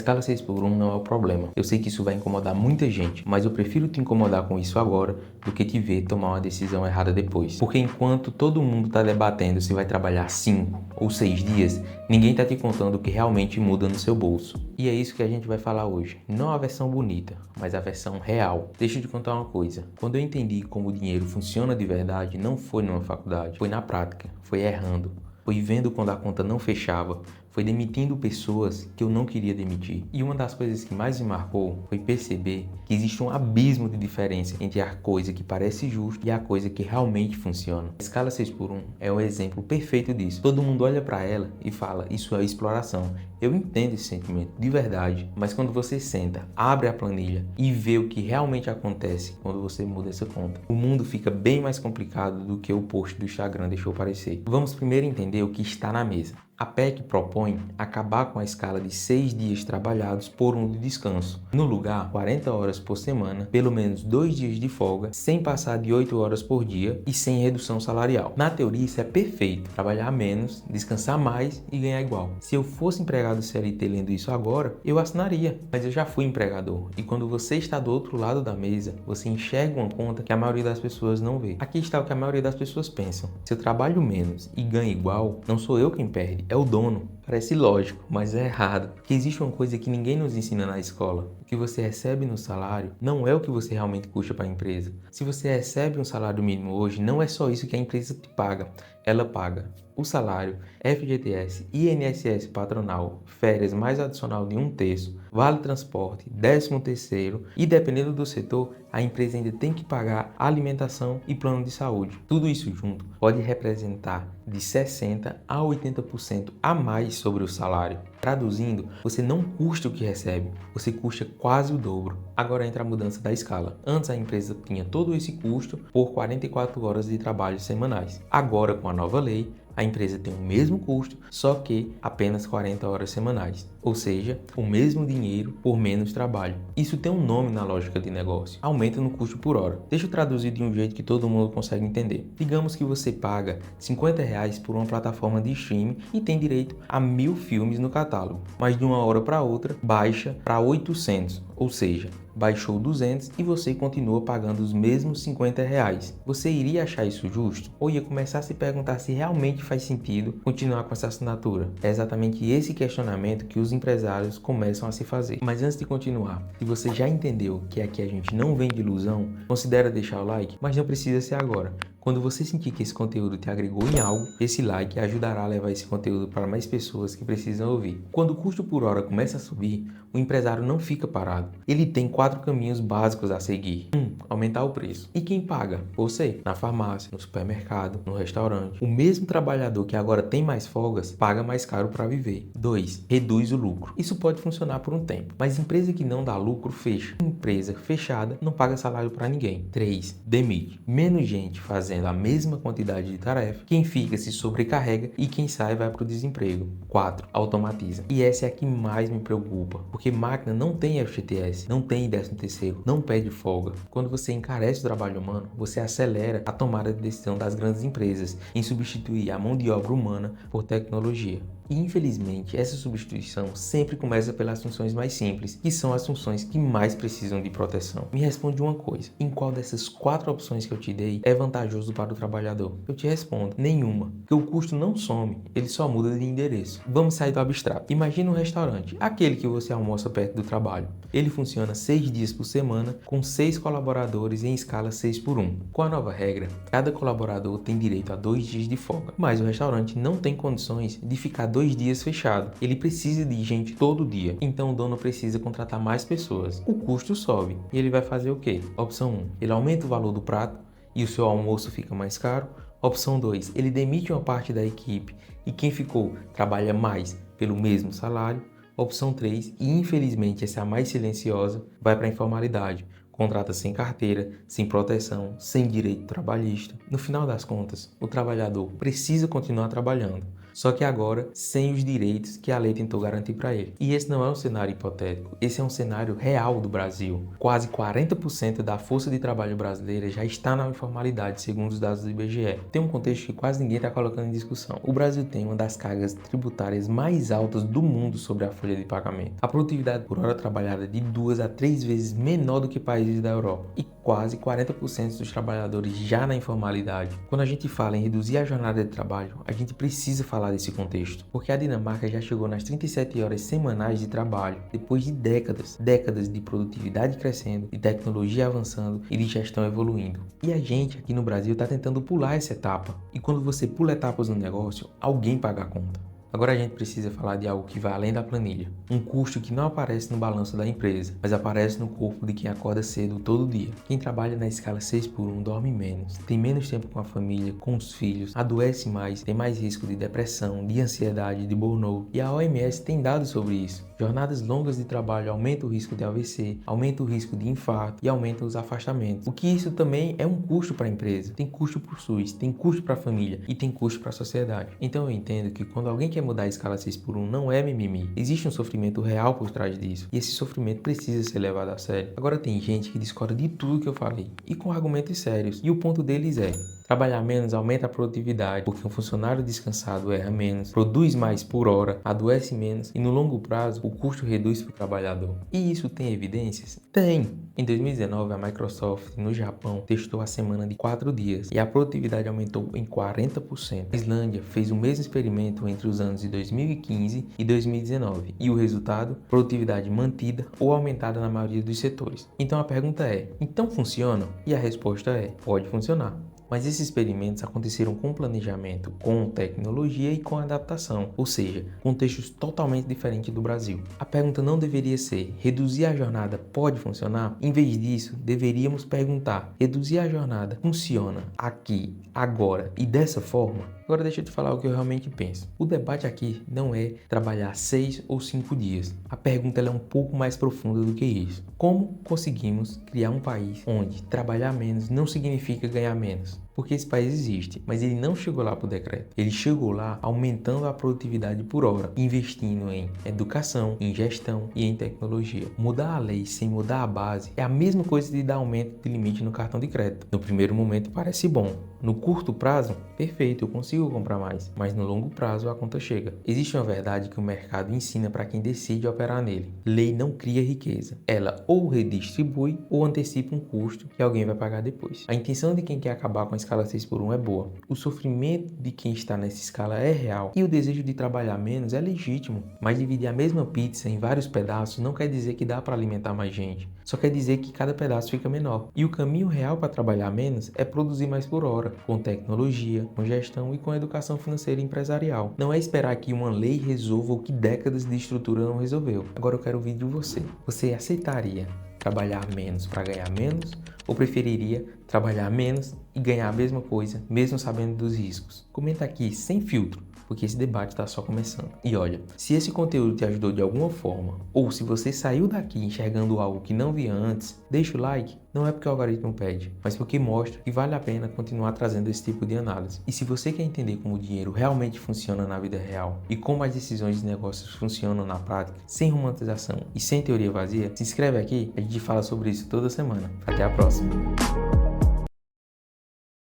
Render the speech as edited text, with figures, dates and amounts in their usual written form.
Escala 6 por 1 não é o problema. Eu sei que isso vai incomodar muita gente, mas eu prefiro te incomodar com isso agora do que te ver tomar uma decisão errada depois. Porque enquanto todo mundo está debatendo se vai trabalhar 5 ou 6 dias, ninguém está te contando o que realmente muda no seu bolso. E é isso que a gente vai falar hoje. Não a versão bonita, mas a versão real. Deixa eu te contar uma coisa. Quando eu entendi como o dinheiro funciona de verdade, não foi numa faculdade, foi na prática, foi errando. Foi vendo quando a conta não fechava, foi demitindo pessoas que eu não queria demitir. E uma das coisas que mais me marcou foi perceber que existe um abismo de diferença entre a coisa que parece justa e a coisa que realmente funciona. A escala 6 por 1 é um exemplo perfeito disso. Todo mundo olha para ela e fala, isso é exploração. Eu entendo esse sentimento de verdade, mas quando você senta, abre a planilha e vê o que realmente acontece quando você muda essa conta, o mundo fica bem mais complicado do que o post do Instagram deixou parecer. Vamos primeiro entender o que está na mesa. A PEC propõe acabar com a escala de 6 dias trabalhados por 1 de descanso. No lugar, 40 horas por semana, pelo menos 2 dias de folga, sem passar de 8 horas por dia e sem redução salarial. Na teoria, isso é perfeito. Trabalhar menos, descansar mais e ganhar igual. Se eu fosse empregado CLT lendo isso agora, eu assinaria. Mas eu já fui empregador. E quando você está do outro lado da mesa, você enxerga uma conta que a maioria das pessoas não vê. Aqui está o que a maioria das pessoas pensam. Se eu trabalho menos e ganho igual, não sou eu quem perde. É o dono. Parece lógico, mas é errado. Porque existe uma coisa que ninguém nos ensina na escola. O que você recebe no salário não é o que você realmente custa para a empresa. Se você recebe um salário mínimo hoje, não é só isso que a empresa te paga. Ela paga o salário, FGTS, INSS patronal, férias mais adicional de 1/3, vale transporte, 13º e dependendo do setor, a empresa ainda tem que pagar alimentação e plano de saúde. Tudo isso junto pode representar de 60% a 80% a mais sobre o salário. Traduzindo, você não custa o que recebe, você custa quase o dobro. Agora entra a mudança da escala. Antes a empresa tinha todo esse custo por 44 horas de trabalho semanais. Agora, com a nova lei, a empresa tem o mesmo custo, só que apenas 40 horas semanais. Ou seja, o mesmo dinheiro por menos trabalho. Isso tem um nome na lógica de negócio. Aumenta no custo por hora. Deixa eu traduzir de um jeito que todo mundo consegue entender. Digamos que você paga R$ 50 por uma plataforma de streaming e tem direito a 1000 filmes no catálogo. Mas de uma hora para outra, baixa para 800. Ou seja, baixou 200 e você continua pagando os mesmos R$ 50. Você iria achar isso justo? Ou ia começar a se perguntar se realmente faz sentido continuar com essa assinatura? É exatamente esse questionamento que os empresários começam a se fazer. Mas antes de continuar, se você já entendeu que aqui a gente não vende ilusão, considera deixar o like, mas não precisa ser agora. Quando você sentir que esse conteúdo te agregou em algo, esse like ajudará a levar esse conteúdo para mais pessoas que precisam ouvir. Quando o custo por hora começa a subir, o empresário não fica parado. Ele tem 4 caminhos básicos a seguir. 1. Aumentar o preço. E quem paga? Você. Na farmácia, no supermercado, no restaurante. O mesmo trabalhador que agora tem mais folgas, paga mais caro para viver. 2. Reduz o lucro. Isso pode funcionar por um tempo, mas empresa que não dá lucro, fecha. Empresa fechada não paga salário para ninguém. 3. Demite. Menos gente fazendo a mesma quantidade de tarefa, quem fica se sobrecarrega e quem sai vai para o desemprego. 4. Automatiza. E essa é a que mais me preocupa, porque máquina não tem FGTS, não tem 13º, não pede folga. Quando você encarece o trabalho humano, você acelera a tomada de decisão das grandes empresas em substituir a mão de obra humana por tecnologia. E infelizmente, essa substituição sempre começa pelas funções mais simples, que são as funções que mais precisam de proteção. Me responde uma coisa, em qual dessas 4 opções que eu te dei é vantajoso para o trabalhador? Eu te respondo, nenhuma, porque o custo não some, ele só muda de endereço. Vamos sair do abstrato. Imagina um restaurante, aquele que você almoça perto do trabalho. Ele funciona 6 dias por semana, com 6 colaboradores em escala 6 por 1. Com a nova regra, cada colaborador tem direito a 2 dias de folga, mas o restaurante não tem condições de ficar 2 dias fechado. Ele precisa de gente todo dia, então o dono precisa contratar mais pessoas. O custo sobe e ele vai fazer o quê? Opção 1, ele aumenta o valor do prato e o seu almoço fica mais caro. Opção 2, ele demite uma parte da equipe e quem ficou trabalha mais pelo mesmo salário. Opção 3, e infelizmente essa é a mais silenciosa, vai para a informalidade. Contrata sem carteira, sem proteção, sem direito trabalhista. No final das contas, o trabalhador precisa continuar trabalhando, só que agora sem os direitos que a lei tentou garantir para ele. E esse não é um cenário hipotético, esse é um cenário real do Brasil. Quase 40% da força de trabalho brasileira já está na informalidade, segundo os dados do IBGE. Tem um contexto que quase ninguém está colocando em discussão. O Brasil tem uma das cargas tributárias mais altas do mundo sobre a folha de pagamento. A produtividade por hora trabalhada é de 2 a 3 vezes menor do que países da Europa. E quase 40% dos trabalhadores já na informalidade. Quando a gente fala em reduzir a jornada de trabalho, a gente precisa falar desse contexto, porque a Dinamarca já chegou nas 37 horas semanais de trabalho, depois de décadas de produtividade crescendo, de tecnologia avançando e de gestão evoluindo. E a gente aqui no Brasil está tentando pular essa etapa. E quando você pula etapas no negócio, alguém paga a conta. Agora a gente precisa falar de algo que vai além da planilha. Um custo que não aparece no balanço da empresa, mas aparece no corpo de quem acorda cedo todo dia. Quem trabalha na escala 6x1 dorme menos, tem menos tempo com a família, com os filhos, adoece mais, tem mais risco de depressão, de ansiedade, de burnout. E a OMS tem dados sobre isso. Jornadas longas de trabalho aumentam o risco de AVC, aumentam o risco de infarto e aumentam os afastamentos. O que isso também é um custo para a empresa. Tem custo para o SUS, tem custo para a família e tem custo para a sociedade. Então eu entendo que quando alguém quer mudar a escala 6x1 não é mimimi. Existe um sofrimento real por trás disso e esse sofrimento precisa ser levado a sério. Agora tem gente que discorda de tudo que eu falei e com argumentos sérios. E o ponto deles é: trabalhar menos aumenta a produtividade, porque um funcionário descansado erra menos, produz mais por hora, adoece menos e no longo prazo o custo reduz para o trabalhador. E isso tem evidências? Tem! Em 2019, a Microsoft, no Japão, testou a semana de 4 dias e a produtividade aumentou em 40%. A Islândia fez o mesmo experimento entre os anos de 2015 e 2019 e o resultado? Produtividade mantida ou aumentada na maioria dos setores. Então a pergunta é: então funciona? E a resposta é: pode funcionar. Mas esses experimentos aconteceram com planejamento, com tecnologia e com adaptação, ou seja, contextos totalmente diferentes do Brasil. A pergunta não deveria ser: reduzir a jornada pode funcionar? Em vez disso, deveríamos perguntar: reduzir a jornada funciona aqui, agora e dessa forma? Agora deixa eu te falar o que eu realmente penso. O debate aqui não é trabalhar 6 ou 5 dias. A pergunta ela é um pouco mais profunda do que isso. Como conseguimos criar um país onde trabalhar menos não significa ganhar menos? Porque esse país existe, mas ele não chegou lá por decreto. Ele chegou lá aumentando a produtividade por hora, investindo em educação, em gestão e em tecnologia. Mudar a lei sem mudar a base é a mesma coisa de dar aumento de limite no cartão de crédito. No primeiro momento parece bom. No curto prazo, perfeito, eu consigo comprar mais. Mas no longo prazo a conta chega. Existe uma verdade que o mercado ensina para quem decide operar nele. Lei não cria riqueza. Ela ou redistribui ou antecipa um custo que alguém vai pagar depois. A intenção de quem quer acabar com a escala 6x1 é boa. O sofrimento de quem está nessa escala é real. E o desejo de trabalhar menos é legítimo. Mas dividir a mesma pizza em vários pedaços não quer dizer que dá para alimentar mais gente. Só quer dizer que cada pedaço fica menor. E o caminho real para trabalhar menos é produzir mais por hora, com tecnologia, com gestão e com educação financeira e empresarial. Não é esperar que uma lei resolva o que décadas de estrutura não resolveu. Agora eu quero ouvir de você. Você aceitaria trabalhar menos para ganhar menos? Ou preferiria trabalhar menos e ganhar a mesma coisa, mesmo sabendo dos riscos? Comenta aqui sem filtro, porque esse debate está só começando. E olha, se esse conteúdo te ajudou de alguma forma, ou se você saiu daqui enxergando algo que não via antes, deixa o like. Não é porque o algoritmo pede, mas porque mostra que vale a pena continuar trazendo esse tipo de análise. E se você quer entender como o dinheiro realmente funciona na vida real e como as decisões de negócios funcionam na prática, sem romantização e sem teoria vazia, se inscreve aqui, a gente fala sobre isso toda semana. Até a próxima!